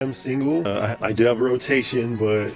I'm single. I do have a rotation, but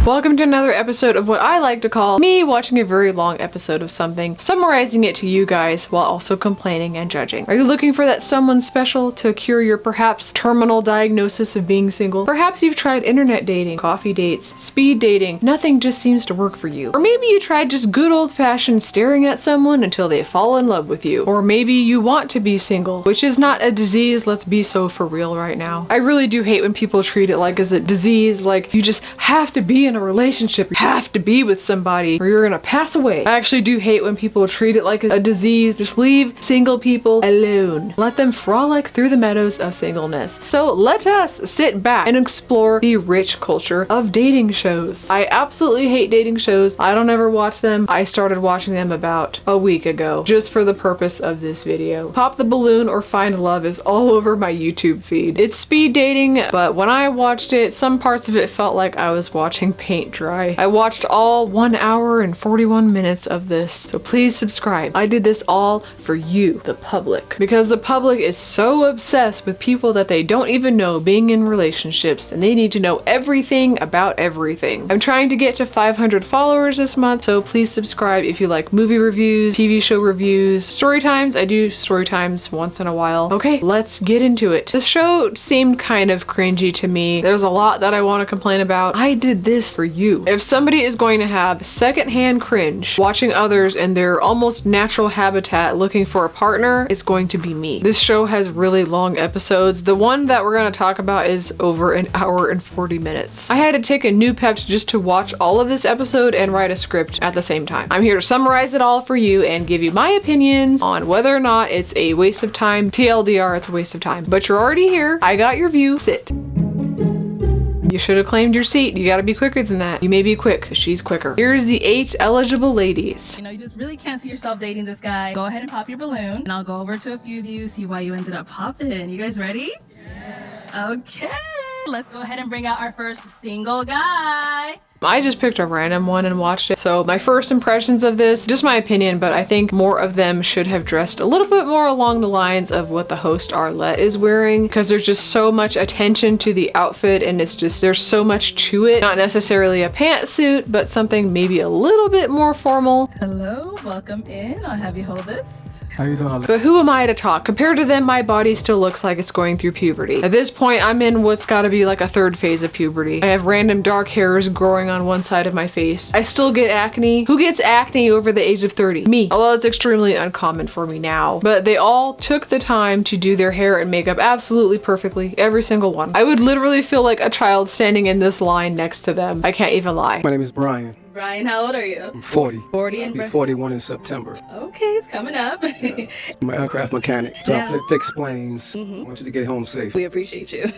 welcome to another episode of what I like to call me watching a very long episode of something, summarizing it to you guys while also complaining and judging. Are you looking for that someone special to cure your perhaps terminal diagnosis of being single? Perhaps you've tried internet dating, coffee dates, speed dating. Nothing just seems to work for you. Or maybe you tried just good old-fashioned staring at someone until they fall in love with you. Or maybe you want to be single, which is not a disease, let's be so for real right now. I really do hate when people treat it like as a disease, like you just have to be in a relationship, you have to be with somebody or you're gonna pass away. I actually do hate when people treat it like a disease. Just leave single people alone. Let them frolic through the meadows of singleness. So let us sit back and explore the rich culture of dating shows. I absolutely hate dating shows. I don't ever watch them. I started watching them about a week ago, just for the purpose of this video. Pop the Balloon or Find Love is all over my YouTube feed. It's speed dating, but when I watched it, some parts of it felt like I was watching paint dry. I watched all 1 hour and 41 minutes of this, so please subscribe. I did this all for you, the public, because the public is so obsessed with people that they don't even know being in relationships, and they need to know everything about everything. I'm trying to get to 500 followers this month, so please subscribe if you like movie reviews, TV show reviews, story times. I do story times once in a while. Okay, let's get into it. The show seemed kind of cringy to me. There's a lot that I want to complain about. I did this for you. If somebody is going to have secondhand cringe watching others in their almost natural habitat looking for a partner, it's going to be me. This show has really long episodes. The one that we're going to talk about is over an hour and 40 minutes. I had to take a new pep just to watch all of this episode and write a script at the same time. I'm here to summarize it all for you and give you my opinions on whether or not it's a waste of time. TLDR, it's a waste of time. But you're already here. I got your view. Sit. You should have claimed your seat. You gotta be quicker than that. You may be quick, because she's quicker. Here's the 8 eligible ladies. You know, you just really can't see yourself dating this guy. Go ahead and pop your balloon, and I'll go over to a few of you, see why you ended up popping. You guys ready? Yes. Okay. Let's go ahead and bring out our first single guy. I just picked a random one and watched it. So my first impressions of this, just my opinion, but I think more of them should have dressed a little bit more along the lines of what the host Arlette is wearing, because there's just so much attention to the outfit and it's just, there's so much to it. Not necessarily a pantsuit, but something maybe a little bit more formal. Hello, welcome in. I'll have you hold this. How you doing? But who am I to talk? Compared to them, my body still looks like it's going through puberty. At this point, I'm in what's gotta be like a third phase of puberty. I have random dark hairs growing on one side of my face. I still get acne. Who gets acne over the age of 30? Me. Although it's extremely uncommon for me now. But they all took the time to do their hair and makeup absolutely perfectly. Every single one. I would literally feel like a child standing in this line next to them. I can't even lie. My name is Brian. Brian, how old are you? I'm 40. 40 I'll and be 41 in September. Okay, it's coming up. I'm an aircraft mechanic, so Yeah. I fix planes. I want you to get home safe. We appreciate you.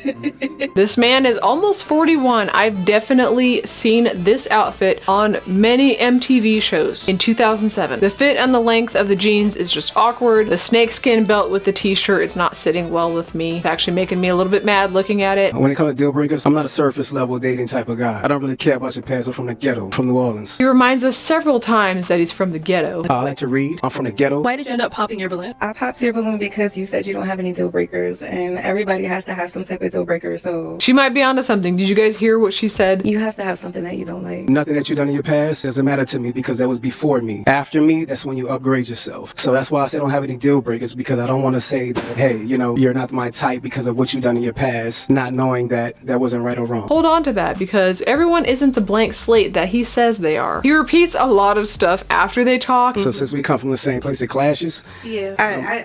This man is almost 41. I've definitely seen this outfit on many MTV shows in 2007. The fit and the length of the jeans is just awkward. The snakeskin belt with the t-shirt is not sitting well with me. It's actually making me a little bit mad looking at it. When it comes to deal breakers, I'm not a surface level dating type of guy. I don't really care about your past. I'm from the ghetto, from New Orleans. He reminds us several times that he's from the ghetto. I like to read. I'm from the ghetto. Why did you end up popping your balloon? I popped your balloon because you said you don't have any deal breakers, and everybody has to have some type of deal breaker, so She might be onto something. Did you guys hear what she said? you have to have something that you don't like. Nothing that you've done in your past doesn't matter to me because that was before me. After me, that's when you upgrade yourself. So that's why I say I don't have any deal breakers, because I don't want to say that, hey, you know, you're not my type because of what you've done in your past, not knowing that that wasn't right or wrong. Hold on to that, because everyone isn't the blank slate that he says they are. He repeats a lot of stuff after they talk. So since we come from the same place, it clashes. Yeah,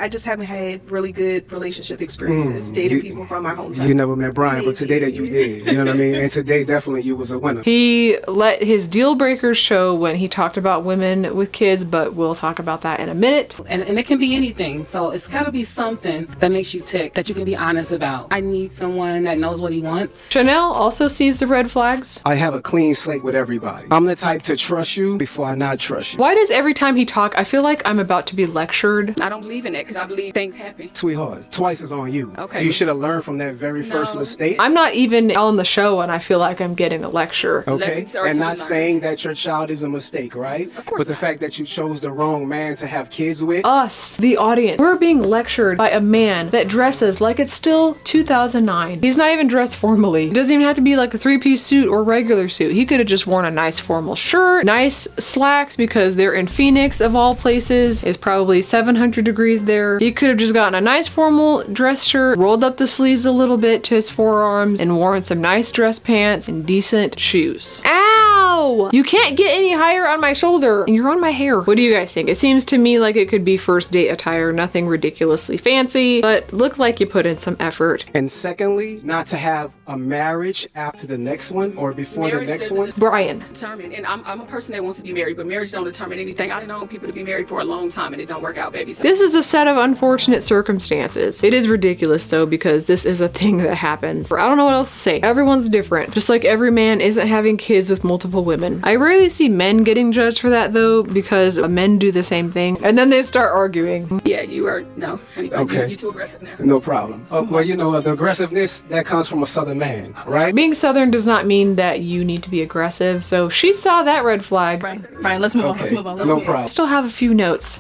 I just haven't had really good relationship experiences dating people from my hometown. You never met Brian, but today that you did. You know what I mean? And today definitely you was a winner. He let his deal breakers show when he talked about women with kids, but we'll talk about that in a minute. And it can be anything. So it's got to be something that makes you tick, that you can be honest about. I need someone that knows what he wants. Chanel also sees the red flags. I have a clean slate with everybody. I'm the type to trust you before I not trust you. Why does every time he talk, I feel like I'm about to be lectured? I don't believe in that because I believe things happen. Sweetheart, twice is on you. Okay. You should have learned from that very first mistake. I'm not even on the show and I feel like I'm getting a lecture. Okay, Lessons are and to not learn. saying that your child is a mistake, right? Of course But the not. fact that you chose the wrong man to have kids with. Us, the audience, we're being lectured by a man that dresses like it's still 2009. He's not even dressed formally. It doesn't even have to be like a three-piece suit or regular suit. He could have just worn a nice formal shirt, nice slacks because they're in Phoenix of all places. It's probably 700 degrees there. He could have just gotten a nice formal dress shirt, rolled up the sleeves a little bit to his forearms, and worn some nice dress pants and decent shoes. Ow! You can't get any higher on my shoulder, and you're on my hair. What do you guys think? It seems to me like it could be first date attire, nothing ridiculously fancy, but looked like you put in some effort. And secondly, not to have a marriage after the next one or before Marriage the next doesn't one. Brian. Determined, and I'm a person that wants to be married, but marriage don't determine anything. I've known people to be married for a long time and it don't work out, baby. So This is a set of unfortunate circumstances. It is ridiculous though because this is a thing that happens. I don't know what else to say. Everyone's different. Just like every man isn't having kids with multiple women. I rarely see men getting judged for that though because men do the same thing and then they start arguing. yeah, you are no. Honey, Okay. You're too aggressive now. No problem. Well, you know, the aggressiveness that comes from a southern man, right? Being Southern does not mean that you need to be aggressive, so she saw that red flag. Brian, let's move on. Let's Okay, move on. Let's no move on. problem. I still have a few notes.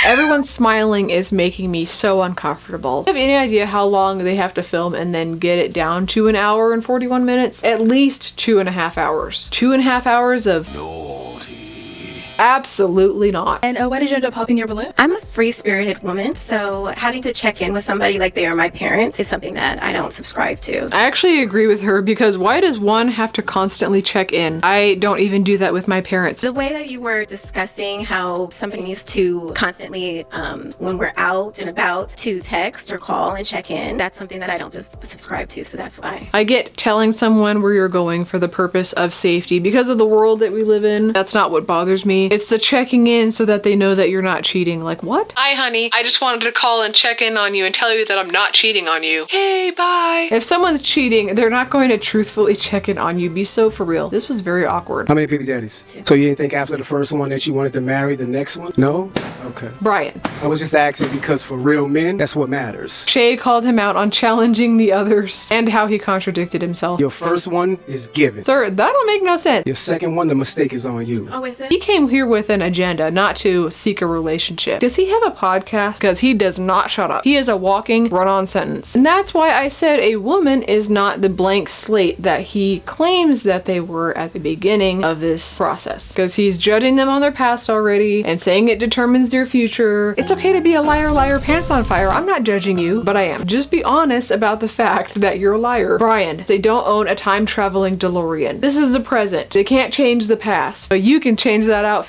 Everyone smiling is making me so uncomfortable. Do you have any idea how long they have to film and then get it down to an hour and 41 minutes? At least 2.5 hours. 2.5 hours of absolutely not. And why did you end up popping your balloon? I'm a free-spirited woman, so having to check in with somebody like they are my parents is something that I don't subscribe to. I actually agree with her because why does one have to constantly check in? I don't even do that with my parents. The way that you were discussing how somebody needs to constantly, when we're out and about, to text or call and check in, that's something that I don't just subscribe to, so that's why. I get telling someone where you're going for the purpose of safety because of the world that we live in. That's not what bothers me. It's the checking in so that they know that you're not cheating. Like, what? Hi, honey. I just wanted to call and check in on you and tell you that I'm not cheating on you. Hey, bye. If someone's cheating, they're not going to truthfully check in on you. Be so for real. This was very awkward. How many baby daddies? So you didn't think after the first one that you wanted to marry the next one? No? Okay. Brian. I was just asking because for real men, that's what matters. Shay called him out on challenging the others and how he contradicted himself. Your first one is given. Sir, that don't make no sense. Your second one, the mistake is on you. Oh, is it? He came here with an agenda, not to seek a relationship. Does he have a podcast? Because he does not shut up. He is a walking run-on sentence. And that's why I said a woman is not the blank slate that he claims that they were at the beginning of this process. Because he's judging them on their past already and saying it determines their future. It's okay to be a liar, liar, pants on fire. I'm not judging you, but I am. Just be honest about the fact that you're a liar. Brian, they don't own a time-traveling DeLorean. This is the present. They can't change the past, but you can change that outfit.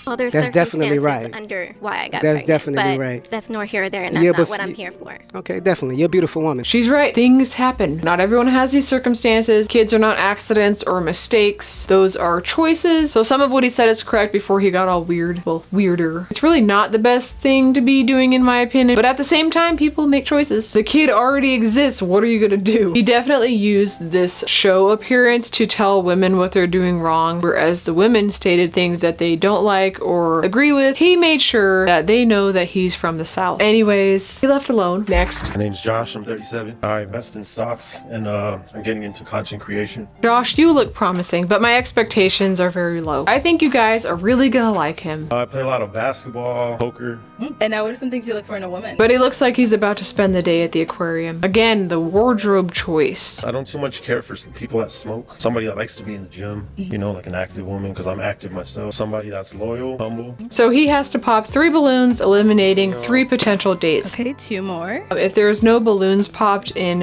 Well, there's That's definitely circumstances right. under why I got That's pregnant, definitely but right. That's nor here or there, and that's Yeah, not but what I'm f- here for. Okay, definitely. You're a beautiful woman. She's right. Things happen. Not everyone has these circumstances. Kids are not accidents or mistakes. Those are choices. So some of what he said is correct before he got all weird. Well, weirder. It's really not the best thing to be doing in my opinion. But at the same time, people make choices. The kid already exists. What are you gonna do? He definitely used this show appearance to tell women what they're doing wrong. Whereas the women stated things that they don't like or agree with. He made sure that they know that he's from the South. Anyways, he left alone. Next. My name's Josh. I'm 37. I invest in stocks and I'm getting into content creation. Josh, you look promising, but my expectations are very low. I think you guys are really gonna like him. I play a lot of basketball, poker. And now, what are some things you look for in a woman? But he looks like he's about to spend the day at the aquarium. Again, the wardrobe choice. I don't too much care for people that smoke. Somebody that likes to be in the gym, you know, like an active woman, because I'm active myself. Somebody that's loyal, humble. So he has to pop 3 balloons, eliminating 3 potential dates. Okay, 2 more. If there's no balloons popped in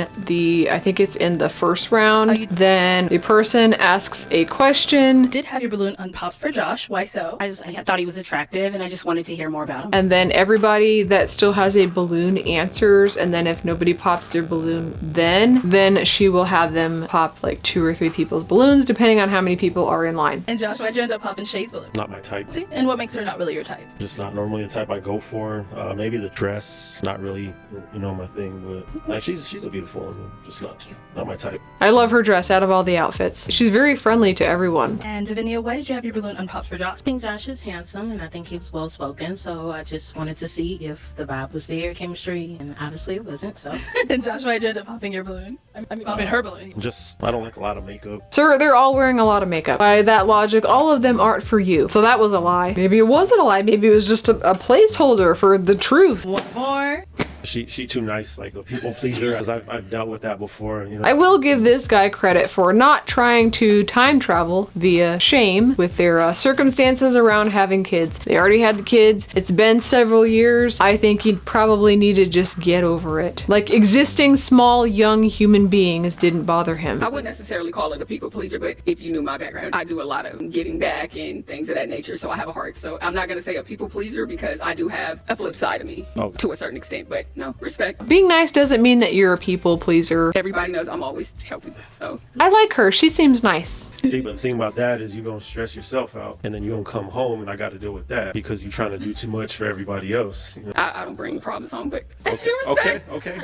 I think it's in the first round, then the person asks a question, Did have your balloon unpopped for Josh. Why so? I thought he was attractive and I just wanted to hear more about him. and then everybody that still has a balloon answers, and then if nobody pops their balloon then she will have them pop like 2 or 3 people's balloons, depending on how many people are in line. And Josh, why'd you end up popping Shay's balloon? Not my my type. And what makes her not really your type? Just not normally the type I go for. Maybe the dress, not really, my thing. But like, she's a beautiful woman, just not my type. I love her dress out of all the outfits. She's very friendly to everyone. And Davinia, why did you have your balloon unpopped for Josh? I think Josh is handsome and I think he was well spoken, so I just wanted to see if the vibe was there, chemistry, and obviously it wasn't, so. And Josh, why did you end up popping your balloon? I mean, popping her balloon. Just, I don't like a lot of makeup. Sir, they're all wearing a lot of makeup. By that logic, all of them aren't for you. So that was a lie. Maybe it wasn't a lie. Maybe it was just a placeholder for the truth. One more. She too nice, like a people pleaser, as I've dealt with that before. I will give this guy credit for not trying to time travel via shame with their circumstances around having kids. They already had the kids. It's been several years. I think he'd probably need to just get over it. Like, existing small young human beings didn't bother him. I wouldn't necessarily call it a people pleaser, but if you knew my background, I do a lot of giving back and things of that nature, so I have a heart. So I'm not going to say a people pleaser because I do have a flip side of me to a certain extent, but no, respect. Being nice doesn't mean that you're a people pleaser. Everybody knows I'm always helping, so. I like her. She seems nice. See, but the thing about that is you're going to stress yourself out, and then you're going to come home, and I got to deal with that because you're trying to do too much for everybody else. I don't bring problems home, but that's Okay, still respect. okay.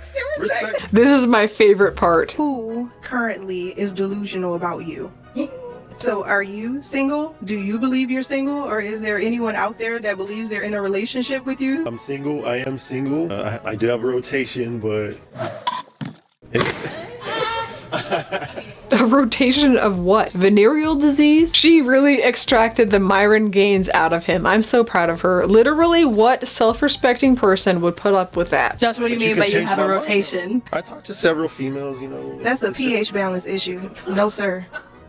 Still respect. This is my favorite part. Who currently is delusional about you? So are you single? Do you believe you're single? Or is there anyone out there that believes they're in a relationship with you? I'm single. I am single. I do have a rotation, but... A rotation of what? Venereal disease? She really extracted the Myron Gaines out of him. I'm so proud of her. Literally, what self-respecting person would put up with that? Josh, what do you mean by you have a rotation? I talked to several females, That's a pH balance issue. No, sir.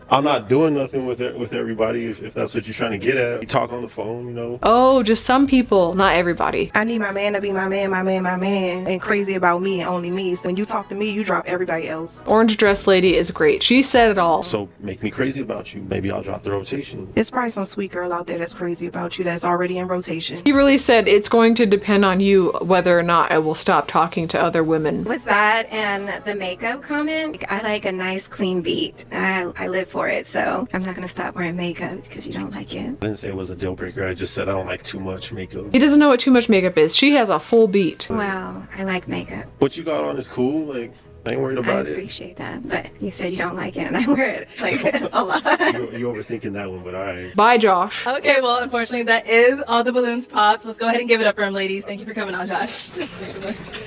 I'm not doing nothing with everybody if that's what you're trying to get at. We talk on the phone, Oh, just some people, not everybody. I need my man to be my man, and crazy about me and only me. So when you talk to me, you drop everybody else. Orange Dress Lady is great. She said it all. So make me crazy about you. Maybe I'll drop the rotation. There's probably some sweet girl out there that's crazy about you that's already in rotation. He really said it's going to depend on you whether or not I will stop talking to other women. Was that and the makeup comment? I like a nice clean beat. I live for it, so I'm not gonna stop wearing makeup because you don't like it. I didn't say it was a deal breaker. I just said I don't like too much makeup. He doesn't know what too much makeup is. She has a full beat. Well, I like makeup. What you got on is cool. Like, I ain't worried about I it. appreciate that, but you said you don't like it, and I wear it like a lot. You overthinking that one, but all right. Bye, Josh. Okay, well, unfortunately, that is all the balloons popped. Let's go ahead and give it up for him, ladies. Thank you for coming on, Josh.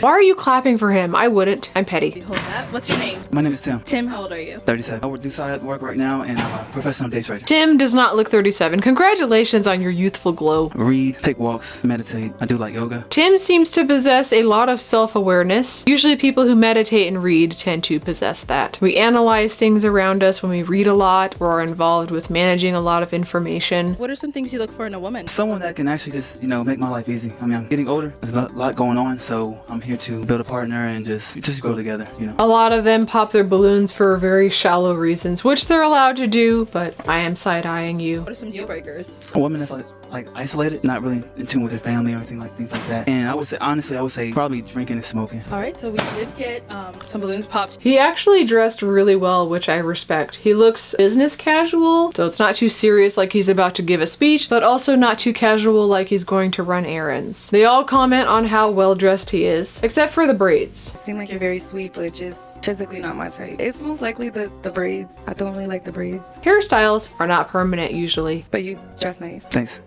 Why are you clapping for him? I wouldn't. I'm petty. Hold that. What's your name? My name is Tim. Tim, how old are you? 37. I do side work right now, and I'm a professional day trader. Tim does not look 37. Congratulations on your youthful glow. Read, take walks, meditate. I do like yoga. Tim seems to possess a lot of self-awareness. Usually people who meditate and read tend to possess that. We analyze things around us when we read a lot or are involved with managing a lot of information. What are some things you look for in a woman? Someone that can actually just, make my life easy. I mean, I'm getting older. There's a lot going on, so I'm here to build a partner and just go together, A lot of them pop their balloons for very shallow reasons, which they're allowed to do, but I am side-eyeing you. What are some deal breakers? A woman that's like isolated, not really in tune with her family or anything like that. And I would say, honestly, probably drinking and smoking. All right, so we did get some balloons popped. He actually dressed really well, which I respect. He looks business casual, so it's not too serious like he's about to give a speech, but also not too casual like he's going to run errands. They all comment on how well dressed he is, except for the braids. Seem like you're very sweet, but just physically not my type. It's most likely the braids. I don't really like the braids. Hairstyles are not permanent usually. But you dress nice. Thanks.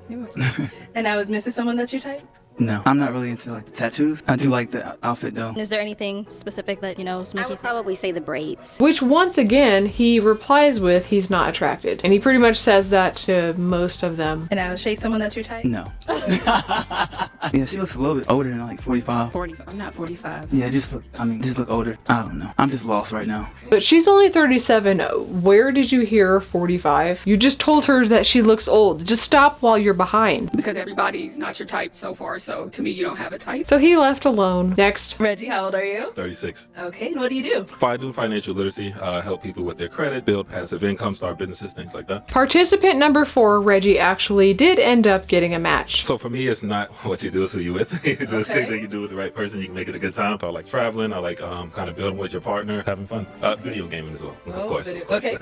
And now, is Mrs. someone that's your type? No, I'm not really into the tattoos. I do like the outfit though. Is there anything specific that, makes you probably say the braids. Which once again, he replies with he's not attracted. And he pretty much says that to most of them. And now, is Shay someone that's your type? No. Yeah, she looks a little bit older than like 45. 45. I'm not 45. Yeah, just look older. I don't know. I'm just lost right now. But she's only 37. Where did you hear 45? You just told her that she looks old. Just stop while you're behind. Because everybody's not your type so far, so to me, you don't have a type. So he left alone. Next. Reggie, how old are you? 36. Okay, and what do you do? I do financial literacy, help people with their credit, build passive income, start businesses, things like that. Participant number 4, Reggie, actually did end up getting a match. So for me, it's not what you do is who you with. The same thing you do with the right person, you can make it a good time. I like traveling. I like kind of building with your partner, having fun. Video gaming as well, of course. Okay.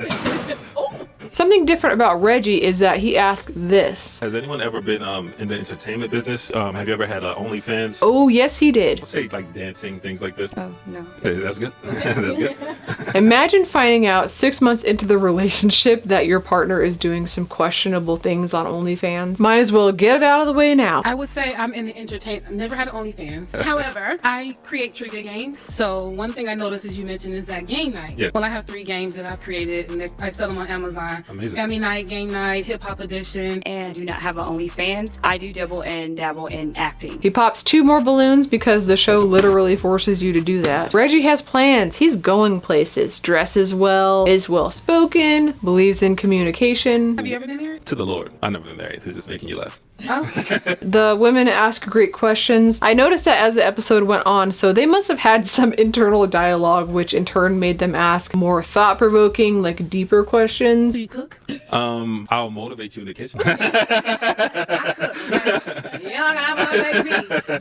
Something different about Reggie is that he asked this. Has anyone ever been in the entertainment business? Have you ever had OnlyFans? Oh, yes, he did. Say like dancing, things like this. Oh, no. That's good. That's good. Imagine finding out 6 months into the relationship that your partner is doing some questionable things on OnlyFans. Might as well get it out of the way now. I would say I'm in the entertainment. Never had OnlyFans. However, I create trivia games. So one thing I noticed, as you mentioned, is that game night. Yeah. Well, I have 3 games that I've created, and I sell them on Amazon. Amazing. Family night, game night, hip hop edition. And do not have an OnlyFans. I do dabble in acting. He pops 2 more balloons because the show literally forces you to do that. Reggie has plans. He's going places, dresses well, is well spoken, believes in communication. Have you ever been married? To the Lord. I've never been married. It's just making you laugh. Oh. The women ask great questions. I noticed that as the episode went on, so they must have had some internal dialogue, which in turn made them ask more thought-provoking, like deeper questions. Do you cook? I'll motivate you in the kitchen. I cook. You don't gotta motivate me.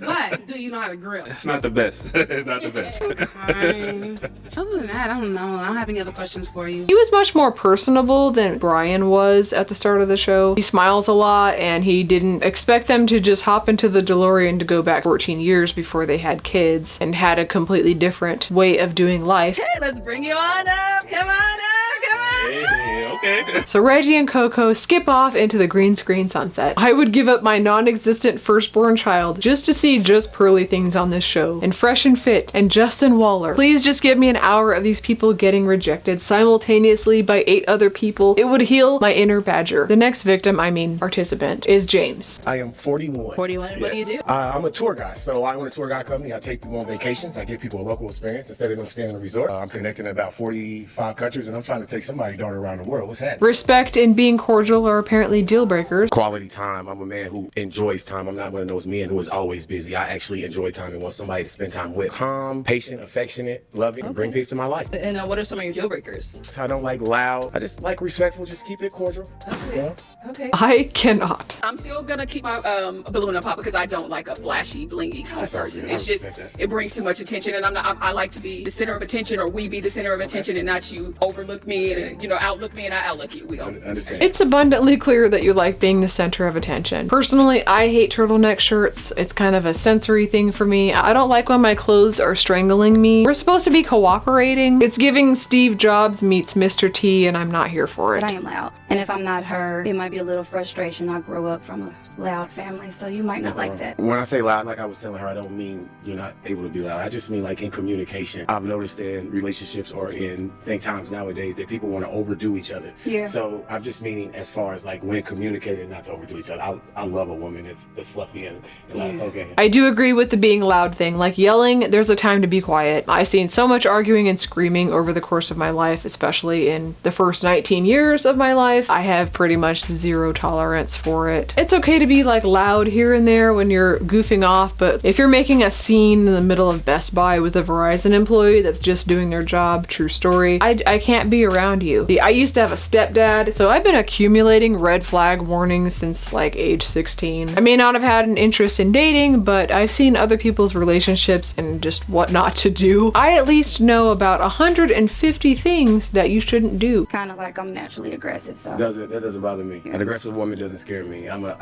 But do you know how to grill? It's not the best. It's not the best. Other than that, I don't know. I don't have any other questions for you. He was much more personable than Brian was at the start of the show. He smiles a lot, and he didn't expect them to just hop into the DeLorean to go back 14 years before they had kids and had a completely different way of doing life. Okay, let's bring you on up. Come on up. Come on. Hey, okay. So Reggie and Coco skip off into the green screen sunset. I would give up my non-existent firstborn child just to see just pearly things on this show, and Fresh and Fit, and Justin Waller. Please just give me an hour of these people getting rejected simultaneously by 8 other people. It would heal my inner badger. The next victim, participant, is James. I am 41. 41. Yes. What do you do? I'm a tour guide. So I own a tour guide company. I take people on vacations. I give people a local experience instead of them staying in a resort. I'm connecting in about 45 countries, and I'm trying to take somebody's daughter around the world. What's happening? Respect and being cordial are apparently deal breakers. Quality time. I'm a man who enjoys time. I'm not one of those men who is always busy. I actually enjoy time and want somebody to spend time with. Calm, patient, affectionate, loving, and bring peace to my life. And what are some of your deal breakers? I don't like loud. I just like respectful. Just keep it cordial. Okay. Yeah. Okay. I cannot. I'm still gonna keep my balloon up pop because I don't like a flashy, blingy kind of person. It's just it brings too much attention, and I like to be the center of attention, or we be the center of attention, and not you overlook me and outlook me and I outlook you. We don't understand. It's abundantly clear that you like being the center of attention. Personally, I hate turtleneck shirts. It's kind of a sensory thing for me. I don't like when my clothes are strangling me. We're supposed to be cooperating. It's giving Steve Jobs meets Mr. T, and I'm not here for it. But I am loud. And if I'm not heard, it might be a little frustration. I grew up from a loud family, so you might not like that. When I say loud, like I was telling her, I don't mean you're not able to be loud. I just mean like in communication. I've noticed in relationships or in think times nowadays that people want to overdo each other. Yeah. So I'm just meaning as far as like when communicating, not to overdo each other. I love a woman that's fluffy and that's okay. I do agree with the being loud thing. Like yelling, there's a time to be quiet. I've seen so much arguing and screaming over the course of my life, especially in the first 19 years of my life. I have pretty much zero tolerance for it. It's okay to be like loud here and there when you're goofing off, but if you're making a scene in the middle of Best Buy with a Verizon employee that's just doing their job, true story, I can't be around you. I used to have a stepdad, so I've been accumulating red flag warnings since like age 16. I may not have had an interest in dating, but I've seen other people's relationships and just what not to do. I at least know about 150 things that you shouldn't do. Kind of like I'm naturally aggressive, so. That doesn't bother me. An aggressive woman doesn't scare me. I'm an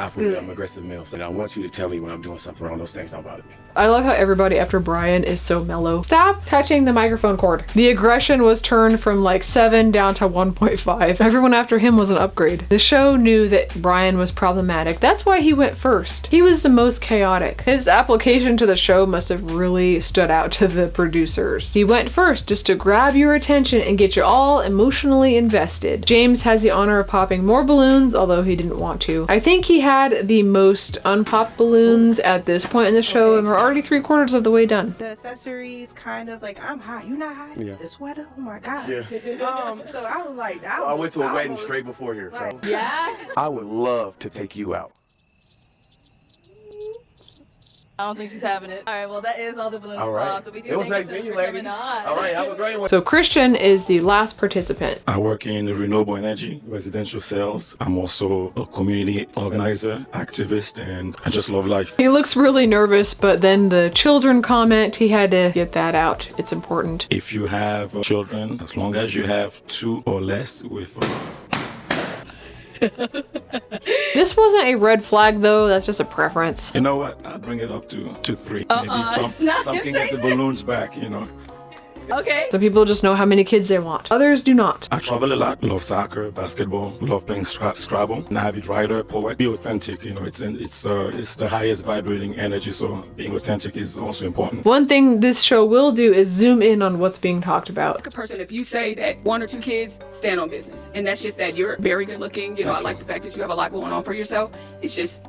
aggressive male, so I want you to tell me when I'm doing something wrong. Those things don't bother me. I love how everybody after Brian is so mellow. Stop touching the microphone cord. The aggression was turned from like 7 down to 1.5. Everyone after him was an upgrade. The show knew that Brian was problematic. That's why he went first. He was the most chaotic. His application to the show must have really stood out to the producers. He went first just to grab your attention and get you all emotionally invested. James has the honor of popping more balloons, although he didn't want to. I think he had the most unpopped balloons at this point in the show, and we're already 3/4 of the way done. The accessories kind of like, I'm hot, you not hot? Yeah. The sweater, oh my God. Yeah. So I was like, I went to a wedding straight before here, so. Yeah. I would love to take you out. I don't think she's having it. All right, well, that is all the balloons All right. popped. So we do It was thank nice you meeting you, for coming ladies. on. All right, have a great one. So Christian is the last participant. I work in renewable energy, residential sales. I'm also a community organizer, activist, and I just love life. He looks really nervous, but then the children comment, he had to get that out. It's important. If you have children, as long as you have 2 or less with This wasn't a red flag though, that's just a preference. you know what? I'll bring it up to 3. Maybe Not some can get the balloons back, you know. Okay. So people just know how many kids they want. Others do not. I travel a lot, love soccer, basketball, love playing Scrabble. An avid writer, poet. Be authentic, you know, it's the highest vibrating energy, so being authentic is also important. One thing this show will do is zoom in on what's being talked about. Like a person, if you say that 1 or 2 kids, stand on business. And that's just that you're very good looking. You know, I like the fact that you have a lot going on for yourself. It's just,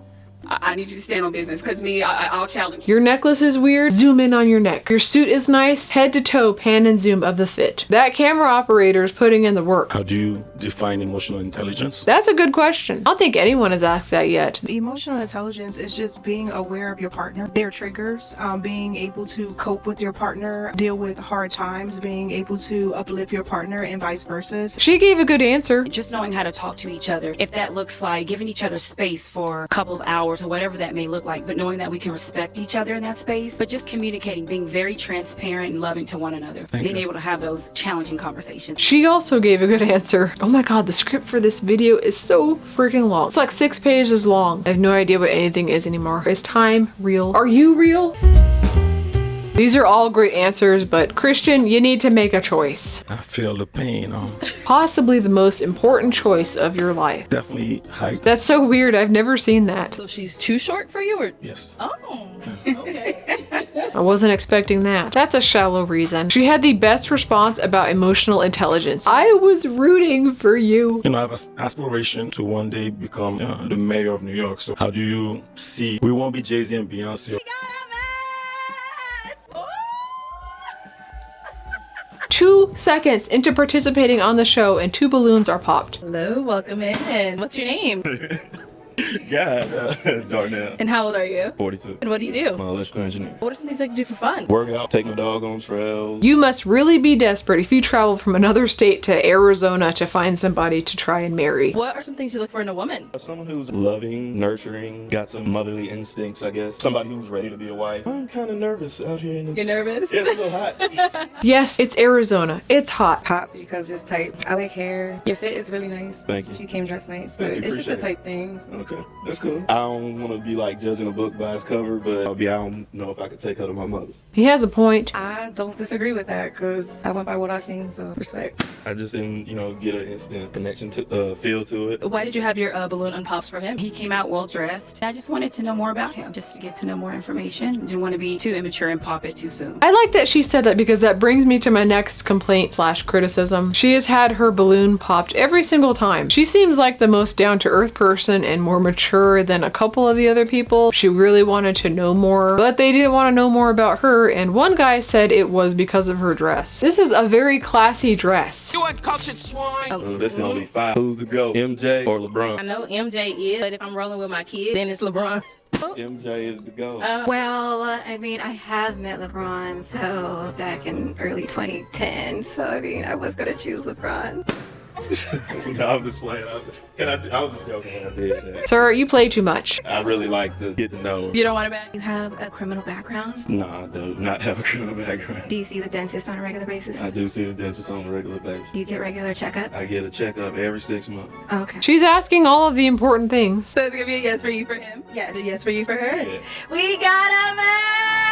I need you to stand on business because I'll challenge you. Your necklace is weird, zoom in on your neck. Your suit is nice, head to toe, pan and zoom of the fit. That camera operator is putting in the work. How do you define emotional intelligence? That's a good question. I don't think anyone has asked that yet. Emotional intelligence is just being aware of your partner, their triggers, being able to cope with your partner, deal with hard times, being able to uplift your partner and vice versa. She gave a good answer. Just knowing how to talk to each other. If that looks like giving each other space for a couple of hours or whatever that may look like, but knowing that we can respect each other in that space, but just communicating, being very transparent and loving to one another, being able to have those challenging conversations. She also gave a good answer. Oh my god, the script for this video is so freaking long. It's like 6 pages long. I have no idea what anything is anymore. Is time real? Are you real? These are all great answers, but Christian, you need to make a choice. I feel the pain. Possibly the most important choice of your life. Definitely height. That's so weird. I've never seen that. So she's too short for you, or? Yes. Oh, okay. I wasn't expecting that. That's a shallow reason. She had the best response about emotional intelligence. I was rooting for you. You know, I have an aspiration to one day become the mayor of New York. So how do you see? We won't be Jay-Z and Beyonce. 2 seconds into participating on the show and 2 balloons are popped. Hello, welcome in. What's your name? Darnell. And how old are you? 42. And what do you do? I'm an electrical engineer. What are some things that you do for fun? Work out, take my dog on trails. You must really be desperate if you travel from another state to Arizona to find somebody to try and marry. What are some things you look for in a woman? Someone who's loving, nurturing, got some motherly instincts, I guess. Somebody who's ready to be a wife. I'm kind of nervous out here. You're nervous? It's a little hot. Yes, it's Arizona. It's hot. Pop because it's type. I like hair. Your fit is really nice. Thank you. You came dressed nice, but Thank you, it's just a appreciate type thing. Okay, that's cool. I don't want to be like judging a book by its cover, but I don't know if I could take her to my mother. He has a point. I don't disagree with that because I went by what I seen, so respect. I just didn't, get an instant connection to feel to it. Why did you have your balloon unpopped for him? He came out well dressed. I just wanted to know more about him, just to get to know more information. Didn't want to be too immature and pop it too soon. I like that she said that because that brings me to my next complaint / criticism. She has had her balloon popped every single time. She seems like the most down-to-earth person and more mature than a couple of the other people. She really wanted to know more, but they didn't want to know more about her, and one guy said it was because of her dress. This is a very classy dress. You uncultured swine! That's gonna be 5. Who's the GOAT? MJ or LeBron? I know MJ is, but if I'm rolling with my kid, then it's LeBron. MJ is the GOAT. Well, I mean, I have met LeBron, so back in early 2010, so I mean, I was gonna choose LeBron. No, I was just playing. I was just joking when I did that. Sir, you play too much. I really like to get to know. You don't want to bet? You have a criminal background? No, I do not have a criminal background. Do you see the dentist on a regular basis? I do see the dentist on a regular basis. Do you get regular checkups? I get a checkup every 6 months. Okay. She's asking all of the important things. So it's gonna be a yes for you for him? Yeah. A yes for you for her? Yeah. We got a match!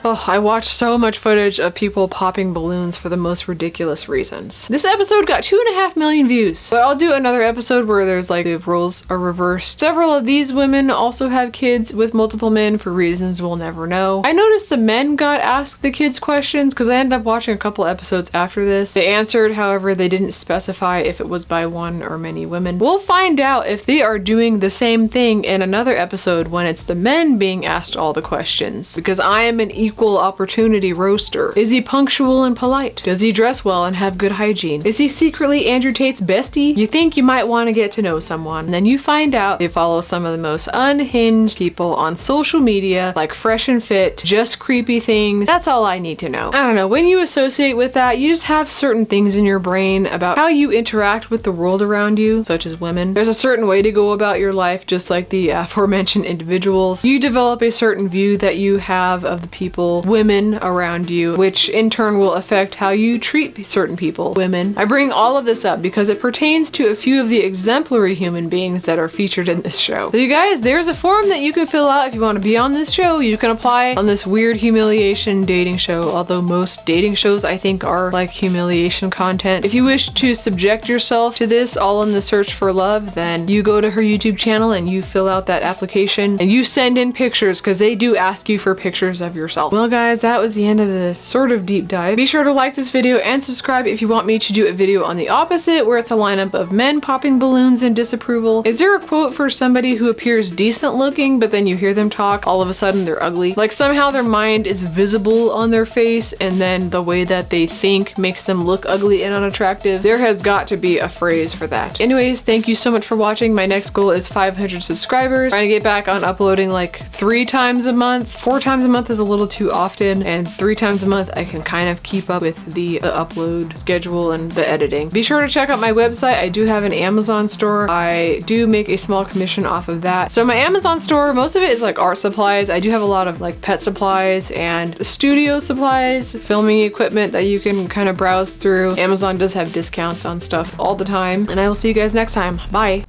Oh, I watched so much footage of people popping balloons for the most ridiculous reasons. This episode got 2.5 million views, but I'll do another episode where there's like the roles are reversed. Several of these women also have kids with multiple men for reasons we'll never know. I noticed the men got asked the kids questions because I ended up watching a couple episodes after this. They answered, however, they didn't specify if it was by one or many women. We'll find out if they are doing the same thing in another episode when it's the men being asked all the questions, because I am an equal equal opportunity roaster? Is he punctual and polite? Does he dress well and have good hygiene? Is he secretly Andrew Tate's bestie? You think you might want to get to know someone, and then you find out they follow some of the most unhinged people on social media, like Fresh and Fit, just creepy things. That's all I need to know. I don't know, when you associate with that, you just have certain things in your brain about how you interact with the world around you, such as women. There's a certain way to go about your life, just like the aforementioned individuals. You develop a certain view that you have of the people, women around you, which in turn will affect how you treat certain people, women. I bring all of this up because it pertains to a few of the exemplary human beings that are featured in this show. So you guys, there's a form that you can fill out if you want to be on this show. You can apply on this weird humiliation dating show, although most dating shows I think are like humiliation content. If you wish to subject yourself to this all in the search for love, then you go to her YouTube channel and you fill out that application and you send in pictures, because they do ask you for pictures of yourself. Well guys, that was the end of the sort of deep dive. Be sure to like this video and subscribe if you want me to do a video on the opposite, where it's a lineup of men popping balloons in disapproval. Is there a quote for somebody who appears decent looking, but then you hear them talk, all of a sudden they're ugly? Like somehow their mind is visible on their face, and then the way that they think makes them look ugly and unattractive. There has got to be a phrase for that. Anyways, thank you so much for watching. My next goal is 500 subscribers. Trying to get back on uploading like 3 times a month. 4 times a month is a little too often, and 3 times a month I can kind of keep up with the upload schedule and the editing. Be sure to check out my website. I do have an Amazon store. I do make a small commission off of that. So my Amazon store, most of it is like art supplies. I do have a lot of like pet supplies and studio supplies, filming equipment that you can kind of browse through. Amazon does have discounts on stuff all the time, and I will see you guys next time. Bye.